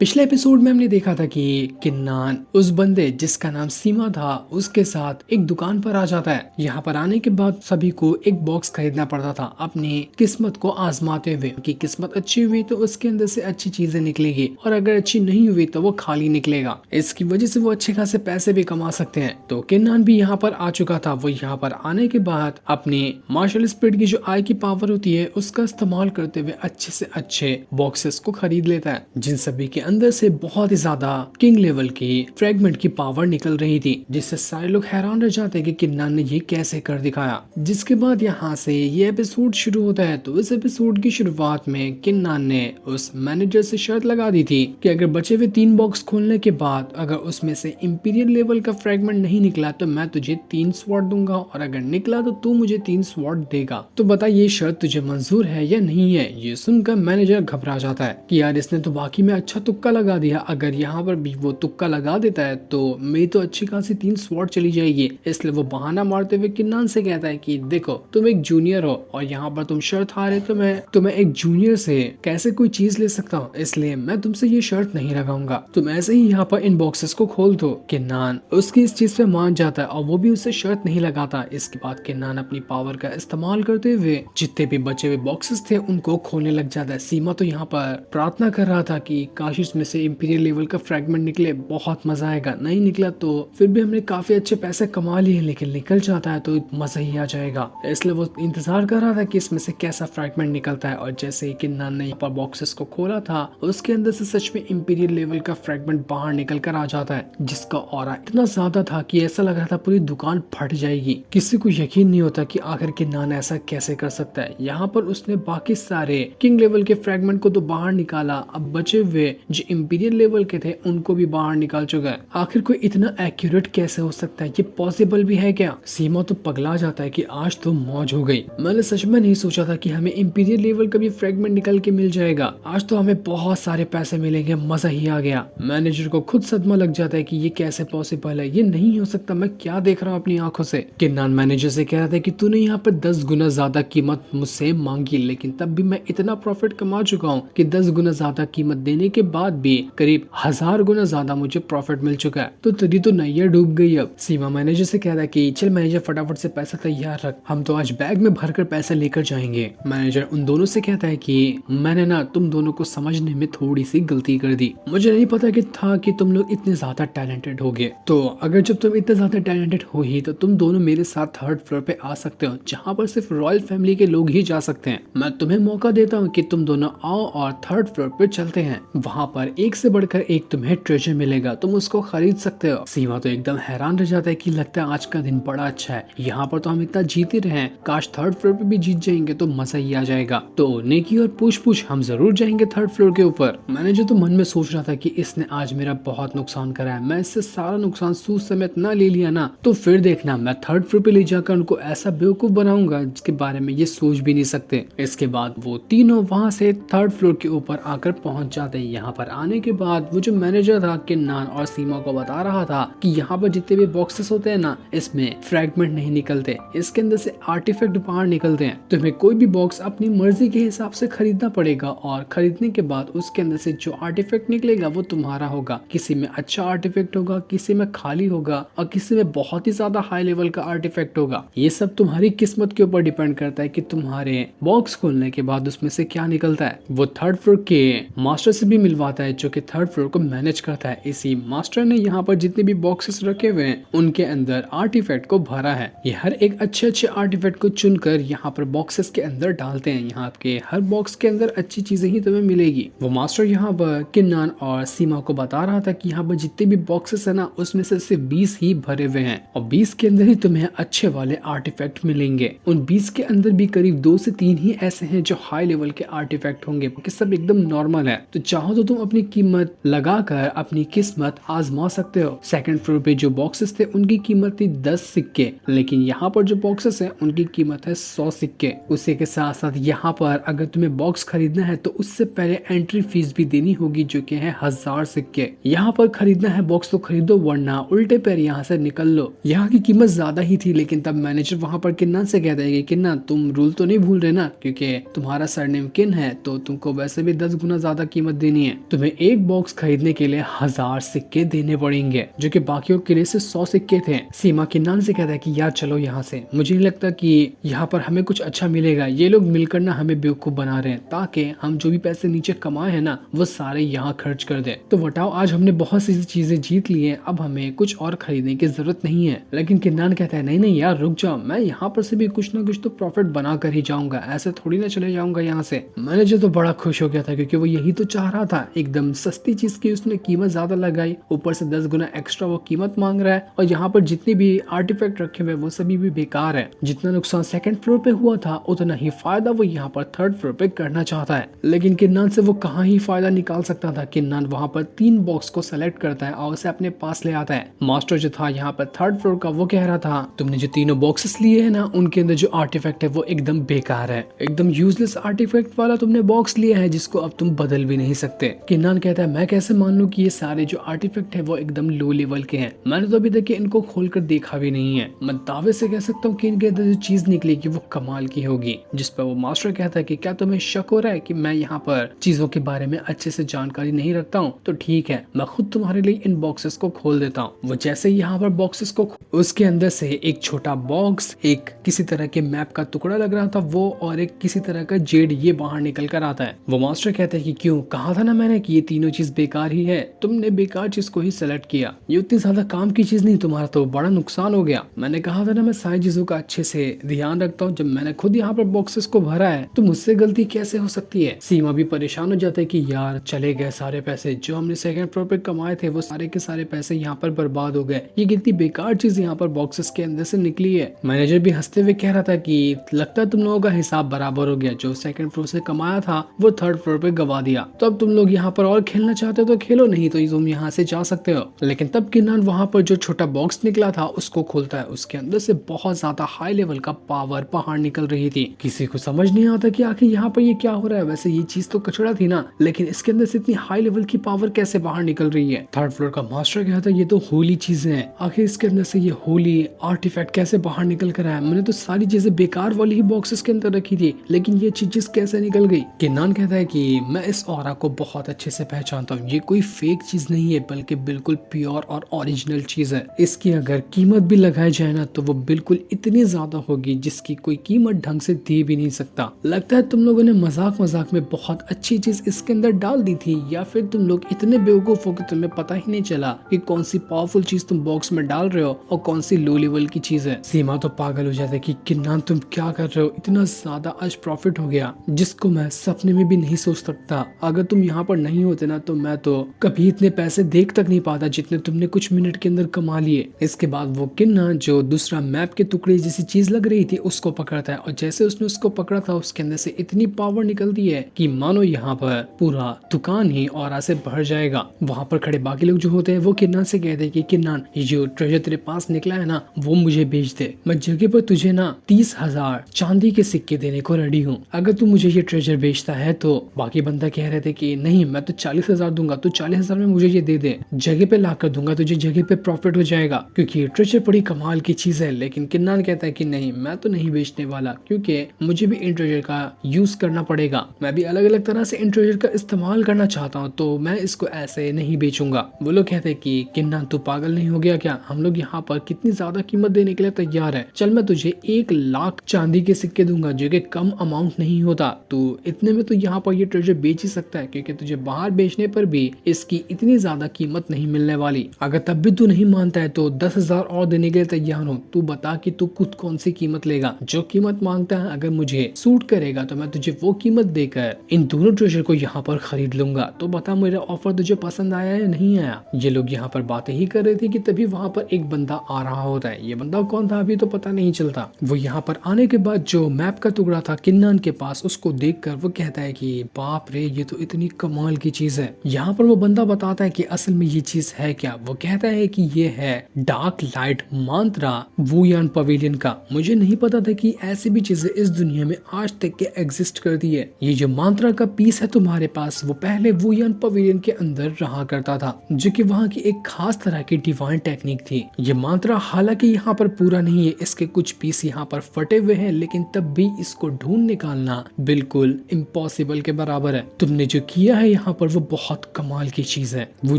पिछले एपिसोड में हमने देखा था कि किन्नान उस बंदे जिसका नाम सीमा था उसके साथ एक दुकान पर आ जाता है। यहाँ पर आने के बाद सभी को एक बॉक्स खरीदना पड़ता था अपनी किस्मत को आजमाते हुए कि किस्मत अच्छी हुई तो उसके अंदर से अच्छी चीजें निकलेगी और अगर अच्छी नहीं हुई तो वो खाली निकलेगा। इसकी वजह से वो अच्छे खासे पैसे भी कमा सकते हैं। तो किन्नान भी यहाँ पर आ चुका था। वो यहाँ पर आने के बाद अपनी मार्शल स्पिरिट की जो आई की पावर होती है उसका इस्तेमाल करते हुए अच्छे से अच्छे बॉक्सेस को खरीद लेता है, जिन सभी के अंदर से बहुत ही ज्यादा किंग लेवल की फ्रेगमेंट की पावर निकल रही थी, जिससे सारे लोग हैरान रह जाते हैं कि किन्नान ने ये कैसे कर दिखाया। जिसके बाद यहाँ से ये एपिसोड शुरू होता है। तो इस एपिसोड की शुरुआत में किन्नान ने उस मैनेजर से शर्त लगा दी थी कि अगर बचे हुए 3 बॉक्स खोलने के बाद अगर उसमें से इंपीरियल लेवल का फ्रेगमेंट नहीं निकला तो मैं तुझे 3 स्वॉर्ड दूंगा और अगर निकला तो तू मुझे 3 स्वॉर्ड देगा। तो बता ये शर्त तुझे मंजूर है या नहीं है। ये सुनकर मैनेजर घबरा जाता है कि यार इसने तो बाकी में अच्छा तुक्का लगा दिया, अगर यहाँ पर भी वो तुक्का लगा देता है तो मेरी तो अच्छी खासी 3 स्वॉर्ड चली जाएगी। इसलिए वो बहाना मारते हुए किन्नान से कहता है कि देखो तुम एक जूनियर हो और यहाँ पर तुम शर्त हारे तो मैं एक जूनियर से कैसे कोई चीज ले सकता हूँ, इसलिए मैं तुमसे ये शर्त नहीं लगाऊंगा। तुम ऐसे ही यहाँ पर इन बॉक्सेस को खोल दो। किन्नान उसकी इस चीज पे मान जाता है और वो भी उससे शर्त नहीं लगाता। इसके बाद किन्नान अपनी पावर का इस्तेमाल करते हुए जितने भी बचे हुए बॉक्सेस थे उनको खोलने लग जाता है। सीमा तो यहाँ पर प्रार्थना कर रहा था कि काश इसमें से इंपीरियल लेवल का फ्रेगमेंट निकले, बहुत मजा आएगा। नहीं निकला तो फिर भी हमने काफी अच्छे पैसे कमा लिए, लेकिन निकल जाता है तो मजा ही आ जाएगा। इसलिए वो इंतजार कर रहा था कि इसमें से कैसा फ्रेगमेंट निकलता है। और जैसे ही किन्नान ने यहाँ पर बॉक्सेस को खोला था उसके अंदर से सच में इंपीरियल लेवल का फ्रेगमेंट बाहर निकल कर आ जाता है, जिसका ऑरा इतना ज्यादा था कि ऐसा लग रहा था पूरी दुकान फट जाएगी। किसी को यकीन नहीं होता कि आखिर किन्नान ऐसा कैसे कर सकता है। यहाँ पर उसने बाकी सारे किंग लेवल के फ्रेगमेंट को तो बाहर निकाला, अब बचे हुए जो इंपीरियल लेवल के थे उनको भी बाहर निकाल चुका है। आखिर कोई इतना एक्यूरेट कैसे हो सकता है, ये पॉसिबल भी है क्या। सीमा तो पगला जाता है कि आज तो मौज हो गई। मैंने सच में नहीं सोचा था कि हमें इंपीरियल लेवल का भी फ्रेगमेंट निकल के मिल जाएगा। आज तो हमें बहुत सारे पैसे मिलेंगे, मजा ही आ गया। मैनेजर को खुद सदमा लग जाता है कि ये कैसे पॉसिबल है, ये नहीं हो सकता, मैं क्या देख रहा हूँ अपनी आंखों से। किन्नान मैनेजर से कह रहा था कि तूने यहाँ पर 10 गुना ज्यादा कीमत मुझसे मांगी, लेकिन तब भी मैं इतना प्रॉफिट कमा चुका हूँ कि 10 गुना ज्यादा कीमत देने के बाद भी करीब 1000 गुना ज्यादा मुझे प्रॉफिट मिल चुका है। तो तेरी तो नैया डूब गई। अब सीमा मैनेजर से कह रहा है कि चल मैनेजर फटाफट से पैसा तैयार रख, हम तो आज बैग में भरकर पैसे लेकर जाएंगे। मैनेजर उन दोनों से कहता है कि मैंने ना तुम दोनों को समझने में थोड़ी सी गलती कर दी, मुझे नहीं पता कि था कि तुम लोग इतने ज्यादा टैलेंटेड होगे। तो अगर जब तुम इतने ज्यादा टैलेंटेड हो ही तो तुम दोनों मेरे साथ 3rd फ्लोर पे आ सकते हो, जहाँ पर सिर्फ रॉयल फैमिली के लोग ही जा सकते हैं। मैं तुम्हें मौका देता हूँ कि तुम दोनों आओ और 3rd फ्लोर पे चलते हैं। वहाँ पर एक से बढ़कर एक तुम्हें ट्रेजर मिलेगा, तुम उसको खरीद सकते हो। सीमा तो एकदम हैरान रह जाता है कि लगता है आज का दिन बड़ा अच्छा है, यहाँ पर तो हम इतना जीत ही रहे हैं, काश 3rd फ्लोर पे भी जीत जाएंगे तो मजा ही आ जाएगा। तो नेकी और पूछ पूछ हम जरूर जाएंगे 3rd फ्लोर के ऊपर। मैनेजर तो मन में सोच रहा था कि इसने आज मेरा बहुत नुकसान करा है, मैं इससे सारा नुकसान सूद समेत ना ले लिया ना तो फिर देखना मैं 3rd फ्लोर पे ले जाकर उनको ऐसा बेवकूफ बनाऊंगा जिसके बारे में ये सोच भी नहीं सकते। इसके बाद वो तीनों वहाँ से 3rd फ्लोर के ऊपर आकर पहुंच जाते हैं। यहाँ पर आने के बाद वो जो मैनेजर था किन्नान और सीमा को बता रहा था कि यहाँ पर जितने भी बॉक्सेस होते हैं ना इसमें फ्रेगमेंट नहीं निकलते, इसके अंदर से आर्टिफैक्ट बाहर निकलते हैं। तुम्हें कोई भी बॉक्स अपनी मर्जी के हिसाब से खरीदना पड़ेगा और खरीदने के बाद उसके अंदर से जो आर्टिफैक्ट निकलेगा वो तुम्हारा होगा। किसी में अच्छा आर्टिफैक्ट होगा, किसी में खाली होगा और किसी में बहुत ही ज्यादा हाई लेवल का आर्टिफैक्ट होगा। ये सब तुम्हारी किस्मत के ऊपर डिपेंड करता है कि तुम्हारे बॉक्स खोलने के बाद उसमें से क्या निकलता है। वो 3rd फ्लोर के मास्टर से भी मिलवाता है जो कि 3rd फ्लोर को मैनेज करता है। इसी मास्टर ने यहाँ पर जितने भी बॉक्सेस रखे हुए हैं उनके अंदर आर्टिफैक्ट को भरा है। ये हर एक अच्छे आर्टिफैक्ट को चुनकर यहाँ पर बॉक्सेस के अंदर डालते हैं। यहाँ के हर बॉक्स के अंदर अच्छी चीजें ही तुम्हें मिलेगी। वो मास्टर यहाँ पर किन्नान और सीमा को बता रहा था कि यहाँ पर जितने भी बॉक्सेस है ना उसमें से सिर्फ 20 ही भरे हुए हैं और 20 के अंदर ही तुम्हें अच्छे वाले आर्टिफैक्ट मिलेंगे। उन 20 के अंदर भी करीब 2 से 3 ही ऐसे हैं जो हाई लेवल के आर्टिफैक्ट होंगे, बाकी सब एकदम नॉर्मल है। तो चाहो तो तुम अपनी कीमत लगाकर अपनी किस्मत आजमा सकते हो। 2nd फ्लोर पे जो बॉक्सेस थे उनकी कीमत थी 10 सिक्के, लेकिन यहाँ पर जो बॉक्सेस है उनकी कीमत है 100 सिक्के। उसी के साथ साथ यहाँ पर अगर तुम्हें बॉक्स खरीदना है तो उससे पहले एंट्री फीस भी देनी होगी जो कि है 1000 सिक्के। यहाँ पर खरीदना है बॉक्स तो खरीदो वरना उल्टे पैर यहाँ से निकल लो। यहाँ की कीमत ज्यादा ही थी, लेकिन तब मैनेजर वहाँ पर किन्नान से कहता है कि किन्नान तुम रूल तो नहीं भूल रहे ना, क्योंकि तुम्हारा सरनेम किन है तो तुमको वैसे भी 10 गुना ज्यादा कीमत देनी है। तुम्हें एक बॉक्स खरीदने के लिए 1000 सिक्के देने पड़ेंगे, जो कि बाकियों के लिए से 100 सिक्के थे। सीमा किन्नान से कहता है कि यार चलो यहाँ से, मुझे नहीं लगता कि यहाँ पर हमें कुछ अच्छा मिलेगा। ये लोग मिलकर ना हमें बेवकूफ बना रहे हैं ताकि हम जो भी पैसे नीचे कमाए हैं ना वो सारे यहाँ खर्च कर दे। तो बताओ, आज हमने बहुत सी चीजें जीत ली हैं, अब हमें कुछ और खरीदने की जरूरत नहीं है। लेकिन किन्नान कहता है नहीं नहीं यार रुक जाओ, मैं यहाँ पर से भी कुछ ना कुछ तो प्रॉफिट बना कर ही जाऊंगा, ऐसे थोड़ी ना चले जाऊंगा यहाँ से। मैनेजर तो बड़ा खुश हो गया था क्योंकि वो यही तो चाह रहा था, एकदम सस्ती चीज की उसने कीमत ज्यादा लगाई, ऊपर से 10 गुना एक्स्ट्रा वो कीमत मांग रहा है। और यहाँ पर जितने भी आर्टिफैक्ट रखे हुए वो सभी भी बेकार है। जितना नुकसान सेकंड फ्लोर पे हुआ था उतना ही फायदा वो यहाँ पर थर्ड फ्लोर पे करना चाहता है। लेकिन किन्नान से वो कहाँ ही फायदा निकाल सकता था। किन्नान वहाँ पर 3 बॉक्स को सेलेक्ट करता है और उसे अपने पास ले आता है। मास्टर जो था यहाँ पर थर्ड फ्लोर का वो कह रहा था तुमने जो तीनों बॉक्सेस लिए है ना उनके अंदर जो आर्टिफैक्ट है वो एकदम बेकार है, एकदम यूजलेस आर्टिफैक्ट वाला तुमने बॉक्स लिया है जिसको अब तुम बदल भी नहीं सकते। किन्नान कहता है मैं कैसे मान लूं कि ये सारे जो आर्टिफैक्ट है वो एकदम लो लेवल के हैं, मैंने तो अभी तक इनको खोलकर देखा भी नहीं है। मैं दावे से कह सकता हूँ कि इनके अंदर जो चीज निकलेगी वो कमाल की होगी। जिस पर वो मास्टर कहता है कि क्या तुम्हें शक हो रहा है कि मैं यहाँ पर चीजों के बारे में अच्छे से जानकारी नहीं रखता हूँ? तो ठीक है, मैं खुद तुम्हारे लिए इन बॉक्सेस को खोल देता हूँ। वो जैसे ही यहाँ पर बॉक्सेस को उसके अंदर से एक छोटा बॉक्स, एक किसी तरह के मैप का टुकड़ा लग रहा था वो, और एक किसी तरह का जेड ये बाहर निकल कर आता है। वो मास्टर कहते हैं कि क्यों, कहा था ना मैंने कि ये तीनों चीज बेकार ही है, तुमने बेकार चीज को ही सेलेक्ट किया, ये उतनी ज्यादा काम की चीज नहीं, तुम्हारा तो बड़ा नुकसान हो गया। मैंने कहा था ना मैं सारी चीजों का अच्छे से ध्यान रखता हूँ, जब मैंने खुद यहाँ पर बॉक्सेस को भरा है तो मुझसे गलती कैसे हो सकती है। सीमा भी परेशान हो जाता है कि यार चले गए सारे पैसे जो हमने सेकंड फ्लोर पे कमाए थे, वो सारे के सारे पैसे यहाँ पर बर्बाद हो गए, ये कितनी बेकार चीज यहाँ पर बॉक्सेस के अंदर से निकली है। मैनेजर भी हंसते हुए कह रहा था कि लगता है तुम लोगों का हिसाब बराबर हो गया, जो सेकंड फ्लोर से कमाया था वो थर्ड फ्लोर पे गवा दिया, तो अब तुम लोग यहाँ पर और खेलना चाहते हो तो खेलो, नहीं तो तुम यहाँ से जा सकते हो। लेकिन तब किन्नान वहाँ पर जो छोटा बॉक्स निकला था उसको खोलता है, उसके अंदर से बहुत ज्यादा हाई लेवल का पावर बाहर निकल रही थी। किसी को समझ नहीं आता कि आखिर यहाँ पर ये क्या हो रहा है। वैसे ये चीज तो कचड़ा थी ना, लेकिन इसके अंदर से इतनी हाई लेवल की पावर कैसे बाहर निकल रही है। थर्ड फ्लोर का मास्टर कहता है ये तो होली चीजें हैं, आखिर इसके अंदर से ये होली आर्टिफैक्ट कैसे बाहर निकल कर आया। मैंने तो सारी चीजें बेकार वाली ही बॉक्सेस के अंदर रखी थी, लेकिन ये चीज कैसे निकल गई। किन्नान कहता है कि मैं इस ऑरा को बहुत अच्छे से पहचानता हूँ, ये कोई फेक चीज नहीं है बल्कि बिल्कुल प्योर और ओरिजिनल चीज है। इसकी अगर कीमत भी लगाई जाए ना तो वो बिल्कुल इतनी ज्यादा होगी जिसकी कोई कीमत ढंग से दे भी नहीं सकता। लगता है तुम लोगों ने मजाक मजाक में बहुत अच्छी चीज इसके अंदर डाल दी थी, या फिर तुम लोग इतने बेवकूफ हो कि तुम्हें पता ही नहीं चला कि कौन सी पावरफुल चीज तुम बॉक्स में डाल रहे हो और कौन सी लो लेवल की चीज है। सीमा तो पागल हो जाता है कि किन्नान तुम क्या कर रहे हो, इतना ज्यादा आज प्रॉफिट हो गया जिसको मैं सपने में भी नहीं सोच सकता। अगर तुम यहाँ पर नहीं होते ना तो मैं तो कभी इतने पैसे देख तक नहीं पाता जितने तुमने कुछ मिनट के अंदर कमा लिए। इसके बाद वो किन्नान जो दूसरा मैप के टुकड़े जैसी चीज लग रही थी उसको पकड़ता है, और जैसे उसने उसको पकड़ा था उसके अंदर से इतनी पावर निकलती है कि मानो यहाँ पर पूरा दुकान ही ऑरा से भर जाएगा। वहाँ पर खड़े बाकी लोग जो होते हैं वो किन्नान से कहते हैं कि किन्नान ये जो ट्रेजर तेरे पास निकला है ना वो मुझे बेच दे, मैं जगह पर तुझे ना 30,000 चांदी के सिक्के देने को रेडी हूँ अगर तू मुझे ये ट्रेजर बेचता है तो। बाकी बंदा कह रहे थे कि नहीं मैं तो 40,000 दूंगा, तो 40,000 में मुझे ये दे दे, जगह पे ला कर दूंगा तुझे, जगह पे प्रॉफिट हो जाएगा क्योंकि ये ट्रेजर बड़ी कमाल की चीज है। लेकिन किन्नान कहता है कि नहीं मैं तो नहीं बेचने वाला क्योंकि मुझे भी इन ट्रेजर का यूज करना पड़ेगा, मैं भी अलग अलग तरह से इन ट्रेजर का इस्तेमाल करना चाहता हूँ, तो मैं इसको ऐसे नहीं बेचूंगा। वो लोग कहते हैं कि किन्नान तू पागल नहीं हो गया क्या, हम लोग यहाँ पर कितनी ज्यादा कीमत देने के लिए तैयार है, चल मैं तुझे 1 लाख चांदी के सिक्के दूंगा जो कि कम अमाउंट नहीं होता, तू इतने में तो यहाँ पर ये ट्रेजर बेच ही सकता है क्योंकि तुझे बाहर बेचने पर भी इसकी इतनी ज्यादा कीमत नहीं मिलने वाली। अगर तब भी तू नहीं मानता है तो 10,000 और देने के लिए तैयार हूँ, तू बता कि तू खुद कौन सी कीमत लेगा, जो कीमत मांगता है अगर मुझे सूट करेगा तो मैं तुझे वो कीमत देकर इन दोनों ट्रेजर को यहाँ पर खरीद लूंगा, तो बता मेरा ऑफर तुझे पसंद आया या नहीं आया। ये लोग यहाँ पर बातें ही कर रहे थे कि तभी वहाँ पर एक बंदा आ रहा होता है, ये बंदा कौन था अभी तो पता नहीं चलता। वो यहाँ पर आने के बाद जो मैप का टुकड़ा था किन्नान के पास उसको देखकर वो कहता है कि बाप रे ये तो इतनी कमाल की चीज है। यहाँ पर वो बंदा बताता है कि असल में ये चीज है क्या। वो कहता है कि ये है डार्क लाइट मंत्रा वुयान पवेलियन का। मुझे नहीं पता था कि ऐसी भी चीजें इस दुनिया में आज तक के एग्जिस्ट करती है। ये जो मंत्रा का पीस है तुम्हारे पास वो पहले वुयान पवेलियन के अंदर रहा करता था, जो कि वहाँ की एक खास तरह की डिवाइन टेक्निक थी। ये मंत्रा हालांकि यहाँ पर पूरा नहीं है, इसके कुछ पीस यहाँ पर फटे हुए हैं, लेकिन तब भी इसको ढूंढ निकालना बिल्कुल इम्पॉसिबल के बराबर है। तुमने जो किया है यहाँ पर वो बहुत कमाल की चीज है। वो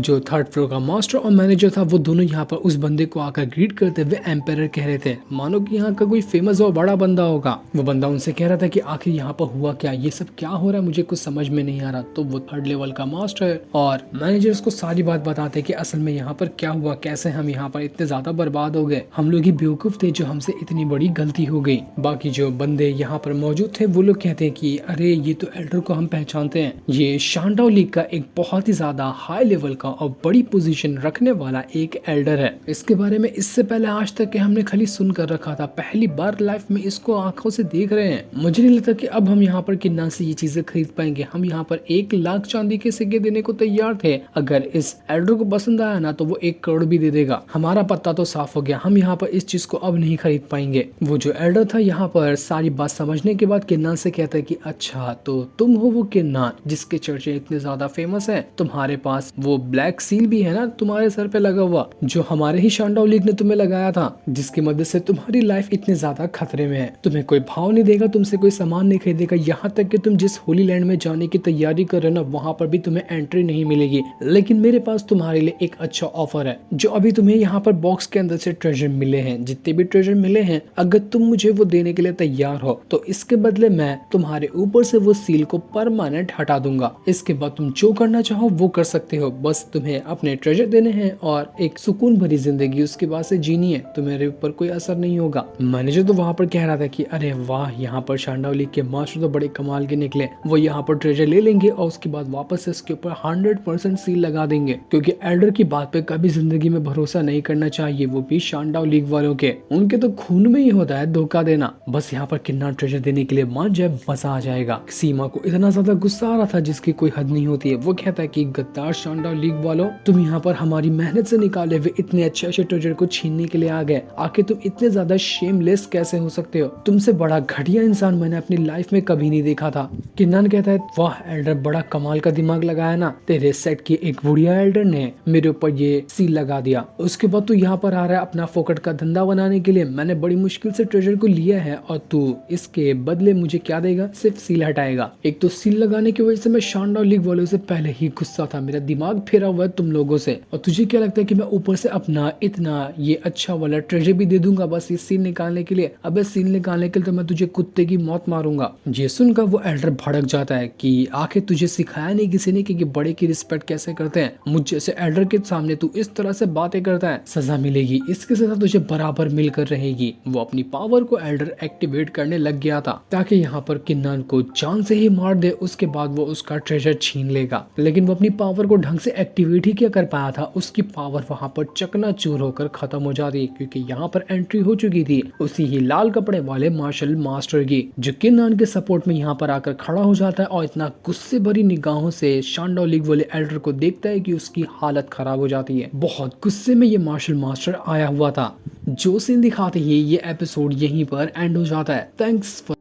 जो थर्ड फ्लोर का मास्टर और मैनेजर था वो दोनों यहाँ पर उस बंदे को आकर ग्रीट करते हुए एम्पायर कह रहे थे, मानो कि यहाँ का कोई फेमस और बड़ा बंदा होगा। वो बंदा उनसे कह रहा था कि आखिर यहाँ पर हुआ क्या, ये सब क्या हो रहा है, मुझे कुछ समझ में नहीं आ रहा। तो वो थर्ड लेवल का मास्टर और मैनेजर्स को सारी बात बताते कि असल में यहाँ पर क्या हुआ, कैसे हम यहाँ पर इतने ज्यादा बर्बाद हो गए, हम लोग ही बेवकूफ थे जो हमसे इतनी बड़ी गलती हो गई। बाकी जो बंदे यहाँ पर मौजूद थे वो लोग कहते हैं कि अरे ये तो एल्डर को हम पहचानते हैं, ये शानडाउ लीग का एक बहुत ही ज्यादा हाई लेवल का और बड़ी पोजीशन रखने वाला एक एल्डर है। इसके बारे में इससे पहले आज तक के हमने खाली सुन कर रखा था, पहली बार लाइफ में इसको आंखों से देख रहे हैं। मुझे नहीं लगता कि अब हम यहाँ पर किन्ना से ये चीजें खरीद पाएंगे। हम यहाँ पर 1 लाख चांदी के सिक्के देने को तैयार थे। अगर इस एल्डर को पसंद आया ना तो वो 1 करोड़ भी दे देगा। हमारा पत्ता तो साफ हो गया, हम यहाँ पर इस चीज को अब नहीं खरीद पाएंगे। वो जो एल्डर था यहाँ पर सारी बात समझने के बाद किन्नान से कहता है कि अच्छा तो तुम हो वो किन्नान जिसके चर्चे इतने ज्यादा फेमस है, तुम्हारे पास वो ब्लैक सील भी है ना तुम्हारे सर पे लगा हुआ, जो हमारे ही शानडाउ लीग ने तुम्हें लगाया था, जिसकी मदद से तुम्हारी लाइफ इतने ज्यादा खतरे में है। तुम्हें कोई भाव नहीं देगा, तुमसे कोई सामान नहीं खरीदेगा, यहाँ तक कि तुम जिस होली लैंड में जाने की तैयारी कर रहे हो ना वहाँ पर भी तुम्हें एंट्री नहीं मिलेगी। लेकिन मेरे पास तुम्हारे लिए एक अच्छा ऑफर है, जो अभी तुम्हें यहाँ पर बॉक्स के अंदर से ट्रेजर मिले हैं, जितने भी ट्रेजर मिले हैं, अगर तुम मुझे वो देने के लिए तैयार हो तो इसके बदले मैं तुम्हारे ऊपर से वो सील को परमानेंट हटा दूंगा। इसके बाद तुम जो करना चाहो वो कर सकते हो, बस तुम्हें अपने ट्रेजर देने हैं और एक सुकून भरी जिंदगी उसके बाद से जीनी है, तो मेरे ऊपर कोई असर नहीं होगा। मैनेजर तो वहाँ पर कह रहा था कि अरे वाह, यहाँ पर शानडाउ लीग के मास्टर तो बड़े कमाल के निकले, वो यहाँ पर ट्रेजर ले लेंगे और उसके बाद वापस से इसके ऊपर 100% सील लगा देंगे, क्योंकि एल्डर की बात पे कभी जिंदगी में भरोसा नहीं करना चाहिए, वो भी शानडाउ लीग वालों के, उनके तो खून में ही होता है धोखा देना। बस यहाँ पर किन्ना ट्रेजर देने के लिए मान जाए, मजा आ जाएगा। सीमा को इतना ज्यादा गुस्सा आ रहा था जिसकी कोई हद नहीं होती है। वो कहता है कि गद्दार शानडाउ लीग वालों, तुम यहाँ पर हमारी मेहनत से निकाले हुए इतने अच्छे ट्रेजर को छीनने के लिए आ गए, आखिर तुम इतने ज्यादा शेमलेस कैसे हो सकते हो? तुमसे बड़ा घटिया इंसान मैंने अपनी लाइफ में कभी नहीं देखा था। किन्नान कहता है वाह एल्डर, बड़ा कमाल का दिमाग लगाया ना, तेरे सेट की एक बुढ़िया एल्डर ने मेरे ऊपर ये सील लगा दिया। उसके बाद तू यहाँ पर आ रहा है अपना फोकट का धंधा बनाने के लिए। मैंने बड़ी मुश्किल से ट्रेजर को लिया है और तू इसके बदले मुझे क्या देगा? सिर्फ सील हटाएगा। एक तो सील लगाने की वजह से मैं शानडाउ लीग वालों से पहले ही गुस्सा था, मेरा दिमाग फेरा हुआ है तुम लोगों से, और तुझे क्या लगता है कि मैं ऊपर से अपना इतना ये अच्छा वाला ट्रेजर भी दे दूंगा बस ये सील निकालने के लिए? अबे सील निकालने के लिए तो मैं तुझे कुत्ते की मौत मारूंगा। ये सुनकर वो एल्डर भड़क जाता है कि आखिर तुझे सिखाया नहीं किसी ने कि बड़े की रिस्पेक्ट कैसे करते हैं? मुझ जैसे एल्डर के सामने तू इस तरह से बातें करता है, सजा मिलेगी, इसके साथ तुझे बराबर मिलकर रहेगी। वो अपनी पावर को एल्डर एक्टिवेट करने लग गया था ताकि यहाँ पर किन्नान को जान से ही मार दे, उसके बाद वो उसका ट्रेजर छीन लेगा। लेकिन वो अपनी पावर को ढंग से एक्टिवेट ही क्या कर पाया था, उसकी पावर वहाँ पर चकनाचूर होकर खत्म हो जाती, क्योंकि यहाँ पर एंट्री हो चुकी थी उसी ही लाल कपड़े वाले मार्शल मास्टर की, जो किन्नान के सपोर्ट में यहाँ पर आकर खड़ा हो जाता है और इतना गुस्से भरी निगाहों से शानडाउ लीग वाले एल्डर को देखता है कि उसकी हालत खराब हो जाती है। बहुत गुस्से में ये मार्शल मास्टर आया हुआ था। जो सीन दिखाते ही ये एपिसोड यहीं पर एंड हो जाता है। Thanks for